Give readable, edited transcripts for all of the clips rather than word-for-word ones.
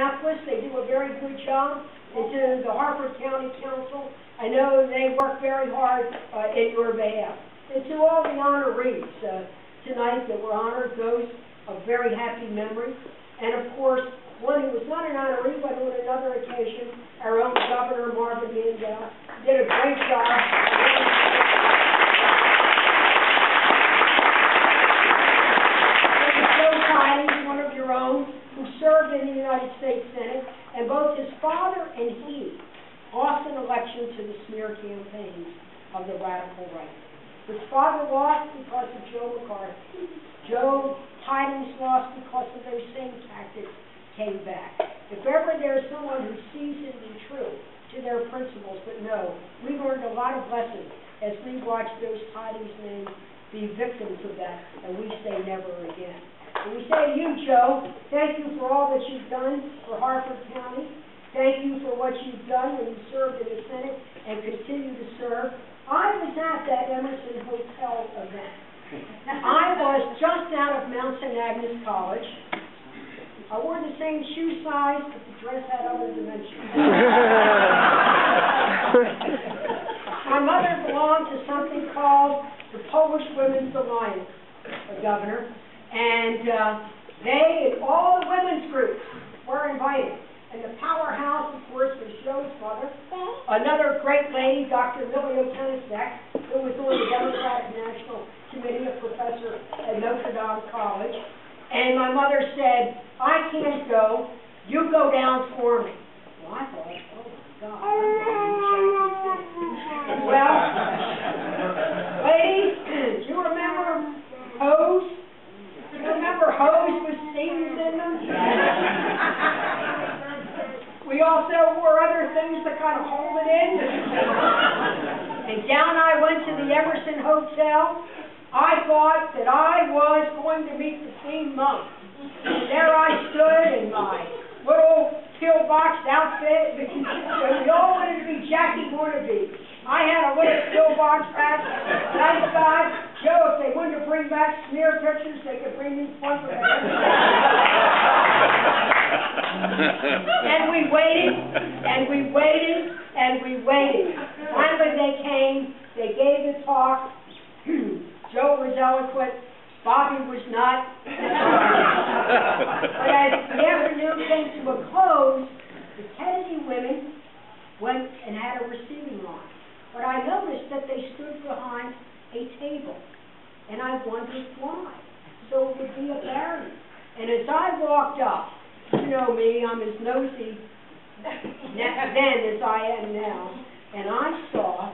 Minneapolis. They do a very good job. And to the Harford County Council, I know they work very hard in your behalf. And to all the honorees tonight that were honored, those of very happy memory. And of course, one who was not an honoree, but on another occasion, our own Governor Marvin Mandel did a great job. One of your own, who served in the United States Senate, and both his father and he lost an election to the smear campaigns of the radical right. His father lost because of Joe McCarthy. Joe Tidings lost because of those same tactics came back. If ever there's someone who's seasoned and true to their principles, but no, we learned a lot of lessons as we watched those Tidings men be victims of that, and we say never again. And we say to you, Joe, thank you for all that you've done for Harford County. Thank you for what you've done when you served in the Senate and continue to serve. I was at that Emerson Hotel event. I was just out of Mount St. Agnes College. I wore the same shoe size, but the dress had other dimensions. My mother belonged to something called the Polish Women's Alliance, Governor. And they and all the women's groups were invited. And the powerhouse, of course, was Joe's mother, another great lady, Dr. Millie O'Kennisek, who was on the Democratic National Committee, a professor at Notre Dame College. And my mother said, I can't go, you go down for me. Well, I thought, oh my God, well, ladies, do you remember hose? You remember hose with seams in them? We also wore other things to kind of hold it in. And down I went to the Emerson Hotel. I thought that I was going to meet the Queen Mum. And there I stood in my little pillbox outfit. And we all wanted to be Jackie Wannabe. I had a little pillbox hat. And I thought, Joe, if they wanted to bring back smear pictures, they could bring me one for that. And we waited, and we waited, and we waited. Finally they came, they gave the talk. Joe was eloquent, Bobby was not. But as the afternoon came to a close, the Kennedy women went and had a receiving line. But I noticed that they stood behind a table, and I wondered why. So it would be a barrier. And as I walked up, you know me, I'm as nosy then as I am now, and I saw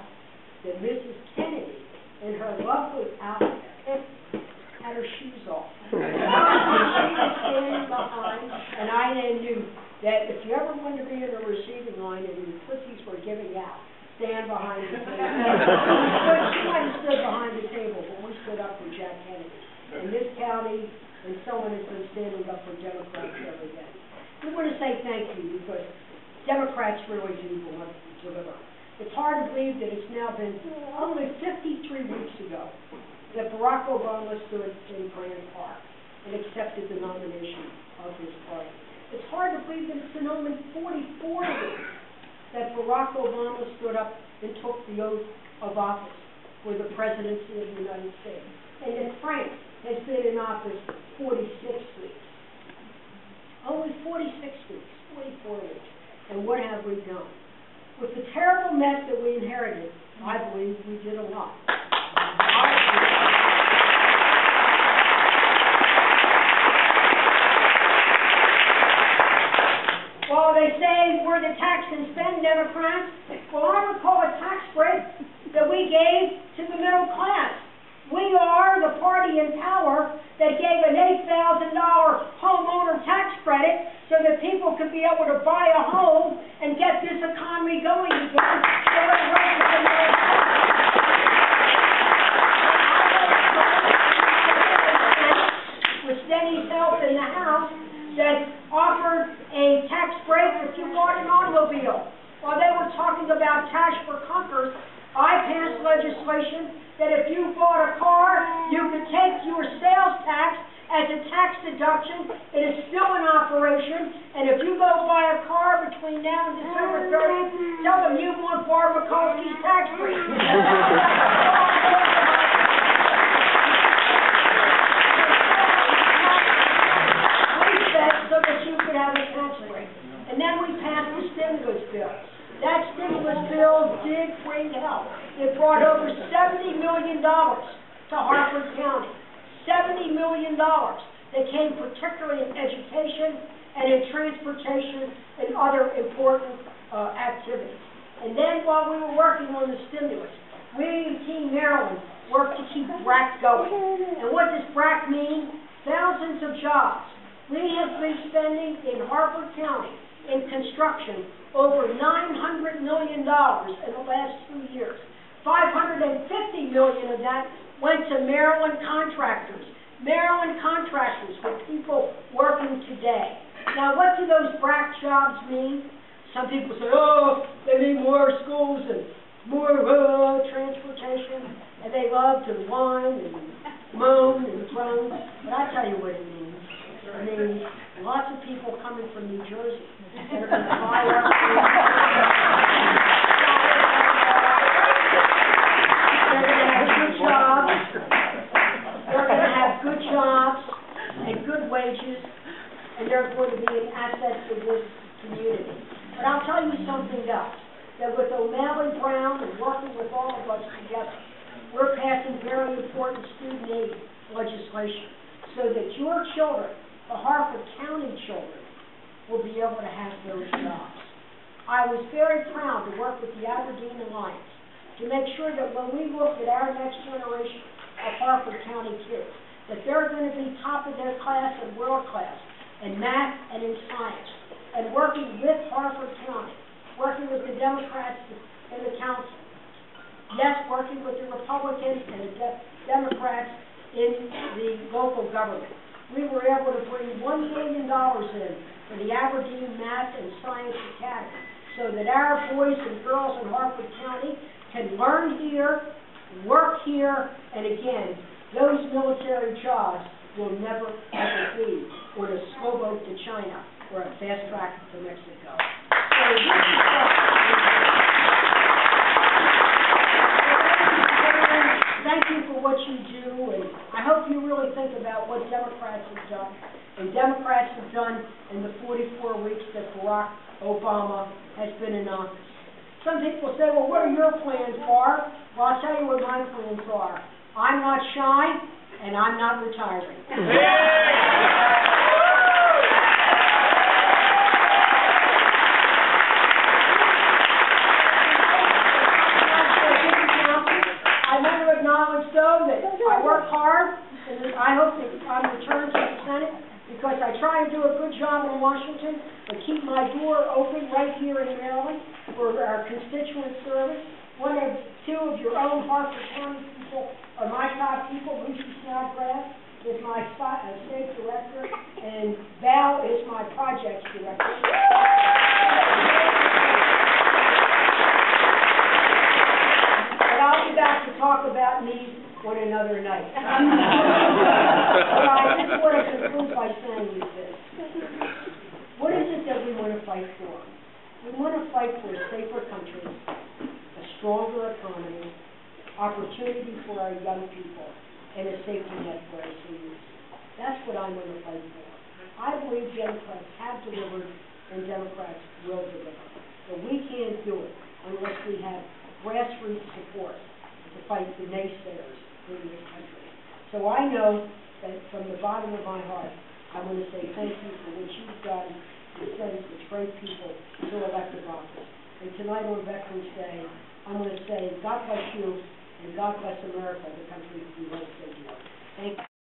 that Mrs. Kennedy, in her lovely outfit, had her shoes off. She was standing behind, and I then knew that if you ever wanted to be in a receiving line and your pussies were giving out, stand behind the table. She might have stood behind the table, but we stood up for Jack Kennedy. In this county, and someone has been standing up for Democrats every day. We want to say thank you because Democrats really do deliver. It's hard to believe that it's now been only 53 weeks ago that Barack Obama stood in Grant Park and accepted the nomination of his party. It's hard to believe that it's been only 44 weeks that Barack Obama stood up and took the oath of office for the presidency of the United States. And that Frank has been in office 46 weeks. Only 46 weeks, 44 weeks. And what have we done? With the terrible mess that we inherited, I believe we did a lot. Well, they say we're the tax and spend Democrats. Well, I recall a tax break that we gave to the middle class. We are the party in power that gave an $8,000 homeowner tax credit so that people could be able to buy a home and get this economy going again. With Denny's help in the House, that offered a tax break if you bought an automobile. While they were talking about cash for clunkers, I passed legislation that if you bought a car, you could take your sales tax as a tax deduction. It is still in operation, and if you go buy a car between now and December 30th, tell them you want Barb Mikulski's tax free. So that you could have a tax break. And then we passed the stimulus bill. That stimulus bill did bring help. It brought over $70 million to Harford County. $70 million that came particularly in education and in transportation and other important activities. And then while we were working on the stimulus, we in Team Maryland worked to keep BRAC going. And what does BRAC mean? Thousands of jobs. We have been spending in Harford County in construction over $900 million in the last 2 years. $550 million of that went to Maryland contractors. Maryland contractors with people working today. Now, what do those BRAC jobs mean? Some people say, oh, they need more schools and more transportation, and they love to whine and moan and groan. But I tell you what it means. I mean, lots of people coming from New Jersey that are going to buy up. They're going to have good jobs. They're going to have good jobs and good wages, and they're going to be an asset to this community. But I'll tell you something else, that with O'Malley Brown and working with all of us together, we're passing very important student aid legislation so that your children, the Harford County children, will be able to have those jobs. I was very proud to work with the Aberdeen Alliance to make sure that when we look at our next generation of Harford County kids, that they're going to be top of their class and world class in math and in science. And working with Harford County, working with the Democrats in the council, yes, working with the Republicans and the Democrats in the local government. We were able to bring $1 million in for the Aberdeen Math and Science Academy so that our boys and girls in Harford County can learn here, work here, and again, those military jobs will never ever be on a slow boat to China or a fast track to Mexico. So this is thank you for what you do, and I hope you really think about what Democrats have done, and Democrats have done in the 44 weeks that Barack Obama has been in office. Some people say, well, what are your plans, Barb? Well, I'll tell you what my plans are. I'm not shy, and I'm not retiring. I want to acknowledge, though, that I work hard, and I hope that I'm returned to the Senate because I try and do a good job in Washington, but keep my door open right here in Maryland for our constituent service. Two of your own Harford County people are my top people. Lucy Snodgrass is my state director, and Val is my projects director. But I'll be back to talk about me on another night. But I just want to conclude by saying this. What is it that we want to fight for? We want to fight for a safer country, a stronger economy, opportunity for our young people, and a safety net for our seniors. That's what I'm going to fight for. I believe Democrats have delivered and Democrats will deliver. But we can't do it unless we have grassroots support to fight the naysayers in this country. So I know that from the bottom of my heart, I want to say thank you for what you've done to send such great people to elective office. And tonight on Veterans Day, I'm going to say God bless you and God bless America, the country we love so dear. Thank you.